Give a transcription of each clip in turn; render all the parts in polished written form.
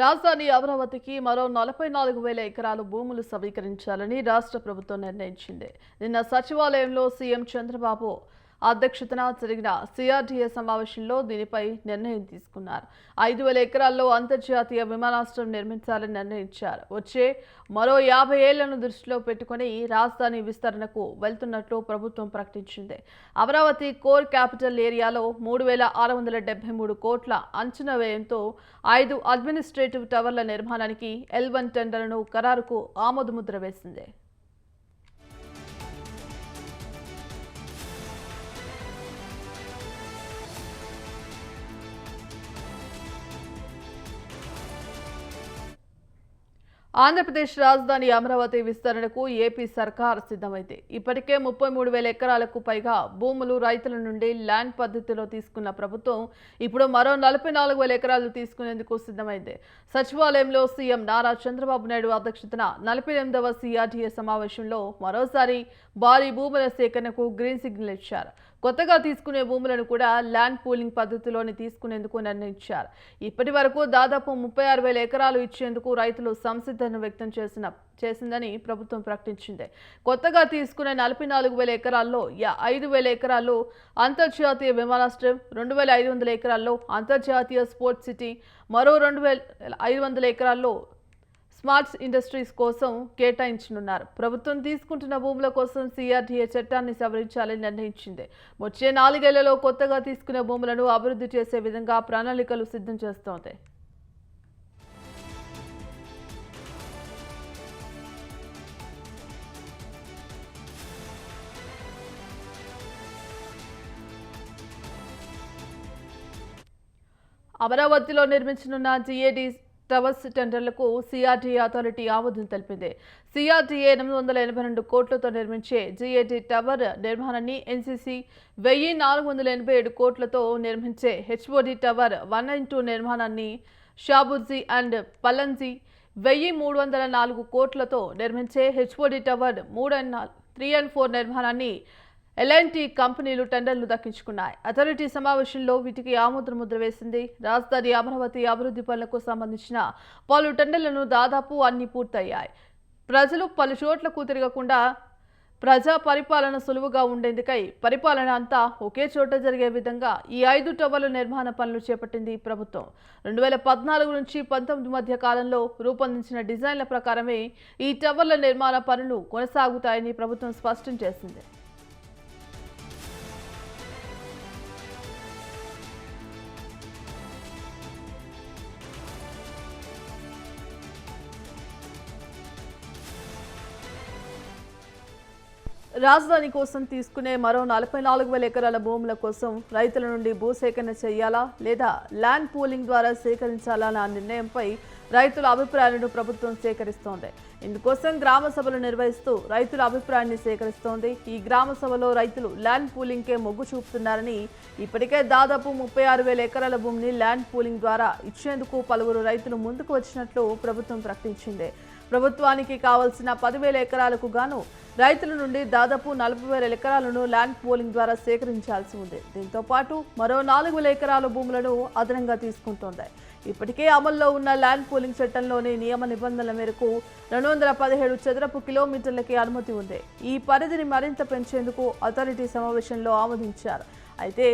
రాజధాని అమరావతికి మరో 44,000 ఎకరాలు భూములు సమీకరించాలని రాష్ట్ర ప్రభుత్వం నిర్ణయించింది. నిన్న సచివాలయంలో సీఎం చంద్రబాబు అధ్యక్షతన జరిగిన సిఆర్డీఏ సమావేశంలో దీనిపై నిర్ణయం తీసుకున్నారు. 5,000 ఎకరాల్లో అంతర్జాతీయ విమానాశ్రయం నిర్మించాలని నిర్ణయించారు. వచ్చే మరో 50 ఏళ్లను దృష్టిలో పెట్టుకుని రాజధాని విస్తరణకు వెళ్తున్నట్లు ప్రభుత్వం ప్రకటించింది. అమరావతి కోర్ క్యాపిటల్ ఏరియాలో 3,673 కోట్ల అంచనా వ్యయంతో 5 అడ్మినిస్ట్రేటివ్ టవర్ల నిర్మాణానికి L1 టెండర్లను ఖరారుకు ఆమోదముద్ర వేసింది. ఆంధ్రప్రదేశ్ రాజధాని అమరావతి విస్తరణకు ఏపీ సర్కార్ సిద్ధమైంది. ఇప్పటికే 33,000 ఎకరాలకు పైగా భూములు రైతుల నుండి ల్యాండ్ పద్ధతిలో తీసుకున్న ప్రభుత్వం ఇప్పుడు మరో 44,000 ఎకరాలు తీసుకునేందుకు సిద్ధమైంది. సచివాలయంలో సీఎం నారా చంద్రబాబు నాయుడు అధ్యక్షతన 48వ సిఆర్డీఏ సమావేశంలో మరోసారి భారీ భూముల సేకరణకు గ్రీన్ సిగ్నల్ ఇచ్చారు. కొత్తగా తీసుకునే భూములను కూడా ల్యాండ్ పూలింగ్ పద్ధతిలోని తీసుకునేందుకు నిర్ణయించారు. ఇప్పటి వరకు దాదాపు 36,000 ఎకరాలు ఇచ్చేందుకు రైతులు సంసిద్ధతను వ్యక్తం చేసిందని ప్రభుత్వం ప్రకటించింది. కొత్తగా తీసుకునే 44,000 ఎకరాల్లో 5,000 ఎకరాల్లో అంతర్జాతీయ విమానాశ్రయం, 2,500 ఎకరాల్లో అంతర్జాతీయ స్పోర్ట్స్ సిటీ, మరో 2,500 ఎకరాల్లో స్మార్ట్ ఇండస్ట్రీస్ కోసం కేటాయించనున్నారు. ప్రభుత్వం తీసుకుంటున్న భూముల కోసం సిఆర్డీఏ చట్టాన్ని సవరించాలని నిర్ణయించింది. వచ్చే 4 ఏళ్లలో కొత్తగా తీసుకునే భూములను అభివృద్ధి చేసే విధంగా ప్రణాళికలు సిద్ధం చేస్తోంది. అమరావతిలో నిర్మించనున్న జీఏడీ టవర్స్ టెండర్లకు సిఆర్డీఏ అథారిటీ ఆమోదం తెలిపింది. సిఆర్డీఏ 882 కోట్లతో నిర్మించే జీఏడీ టవర్ నిర్మాణాన్ని, ఎన్సీసీ 1,487 కోట్లతో నిర్మించే హెచ్ఓడీ టవర్ 192 నిర్మాణాన్ని, షాబుర్జీ అండ్ పల్లన్జీ 1,304 కోట్లతో నిర్మించే హెచ్ఓడీ టవర్ 3 and 4 నిర్మాణాన్ని L&T కంపెనీలు టెండర్లు దక్కించుకున్నాయి. అథారిటీ సమావేశంలో వీటికి ఆమోద ముద్ర వేసింది. రాజధాని అమరావతి అభివృద్ధి పనులకు సంబంధించిన పలు టెండర్లను దాదాపు అన్ని పూర్తయ్యాయి. ప్రజలు పలు చోట్లకు తిరగకుండా ప్రజా పరిపాలన సులువుగా ఉండేందుకై పరిపాలన అంతా ఒకే చోట జరిగే విధంగా ఈ 5 టవర్ల నిర్మాణ పనులు చేపట్టింది ప్రభుత్వం. 2014 నుంచి 19 మధ్య కాలంలో రూపొందించిన డిజైన్ల ప్రకారమే ఈ టవర్ల నిర్మాణ పనులు కొనసాగుతాయని ప్రభుత్వం స్పష్టం చేసింది. రాజధాని కోసం తీసుకునే మరో 44,000 ఎకరాల భూముల కోసం రైతుల నుండి భూసేకరణ చేయాలా లేదా ల్యాండ్ పూలింగ్ ద్వారా సేకరించాలా అన్న నిర్ణయంపై రైతుల అభిప్రాయాలను ప్రభుత్వం సేకరిస్తోంది. ఇందుకోసం గ్రామ సభలు నిర్వహిస్తూ రైతుల అభిప్రాయాన్ని సేకరిస్తోంది. ఈ గ్రామ సభలో రైతులు ల్యాండ్ పూలింగ్కే మొగ్గు చూపుతున్నారని, ఇప్పటికే దాదాపు 36,000 ఎకరాల భూమిని ల్యాండ్ పూలింగ్ ద్వారా ఇచ్చేందుకు పలువురు రైతులు ముందుకు వచ్చినట్లు ప్రభుత్వం ప్రకటించింది. ప్రభుత్వానికి కావాల్సిన 10,000 ఎకరాలకు గాను రైతుల నుండి దాదాపు 40,000 ఎకరాలను ల్యాండ్ పూలింగ్ ద్వారా సేకరించాల్సి ఉంది. దీంతో పాటు మరో 4,000 ఎకరాల భూములను అదనంగా తీసుకుంటోంది. ఇప్పటికే అమల్లో ఉన్న ల్యాండ్ పూలింగ్ చట్టంలోని నియమ నిబంధనల మేరకు 217 చదరపు కిలోమీటర్లకి అనుమతి ఉంది. ఈ పరిధిని మరింత పెంచేందుకు అథారిటీ సమావేశంలో ఆమోదించారు. అయితే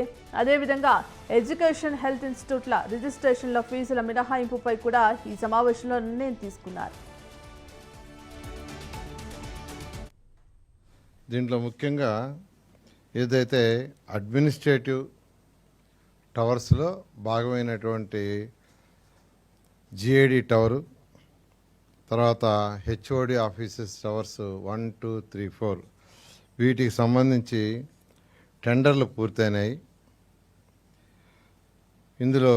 అదేవిధంగా ఎడ్యుకేషన్, హెల్త్ ఇన్స్టిట్యూట్ల రిజిస్ట్రేషన్ల ఫీజుల మినహాయింపుపై కూడా ఈ సమావేశంలో నిర్ణయం తీసుకున్నారు. దీంట్లో ముఖ్యంగా ఏదైతే అడ్మినిస్ట్రేటివ్ టవర్స్లో భాగమైనటువంటి జీఏడీ టవరు, తర్వాత హెచ్ఓడి ఆఫీసెస్ టవర్స్ 1, 2, 3, 4 వీటికి సంబంధించి టెండర్లు పూర్తయినాయి. ఇందులో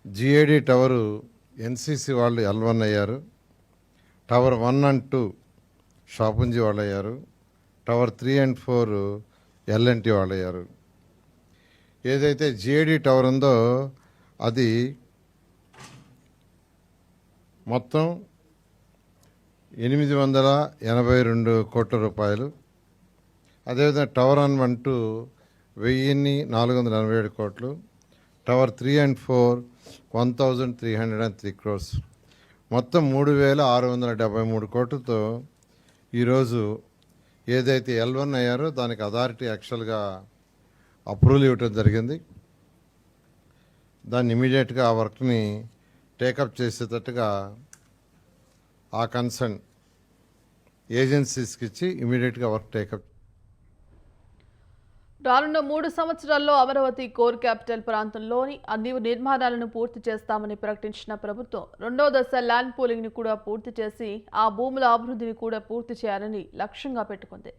జీఏడీ టవరు ఎన్సీసీ వాళ్ళు L1 అయ్యారు, టవర్ 1 and 2 షాపుంజీ వాళ్ళు అయ్యారు, టవర్ 3 and 4 L&T వాళ్ళు అయ్యారు. ఏదైతే జీఏడీ టవర్ ఉందో అది మొత్తం 882 కోట్ల రూపాయలు. అదేవిధంగా టవర్ 1 and 2 1,487 కోట్లు, టవర్ 3 and 4 1303 crores. మొత్తం 3673 కోట్లతో ఈరోజు ఏదైతే L1 అయ్యారో దానికి అథారిటీ యాక్చువల్గా అప్రూవల్ ఇవ్వటం జరిగింది. దాన్ని ఇమీడియట్గా ఆ వర్క్ని టేకప్ చేసేటట్టుగా ఆ కన్సర్న్ ఏజెన్సీస్కి ఇచ్చి ఇమీడియట్గా వర్క్ టేకప్. రానున్న 3 సంవత్సరాల్లో అమరావతి కోర్ క్యాపిటల్ ప్రాంతంలోని అన్ని నిర్మాణాలను పూర్తి చేస్తామని ప్రకటించిన ప్రభుత్వం 2వ దశ ల్యాండ్ పూలింగ్ ని కూడా పూర్తి చేసి ఆ భూముల అభివృద్ధిని కూడా పూర్తి చేయాలని లక్ష్యంగా పెట్టుకుంది.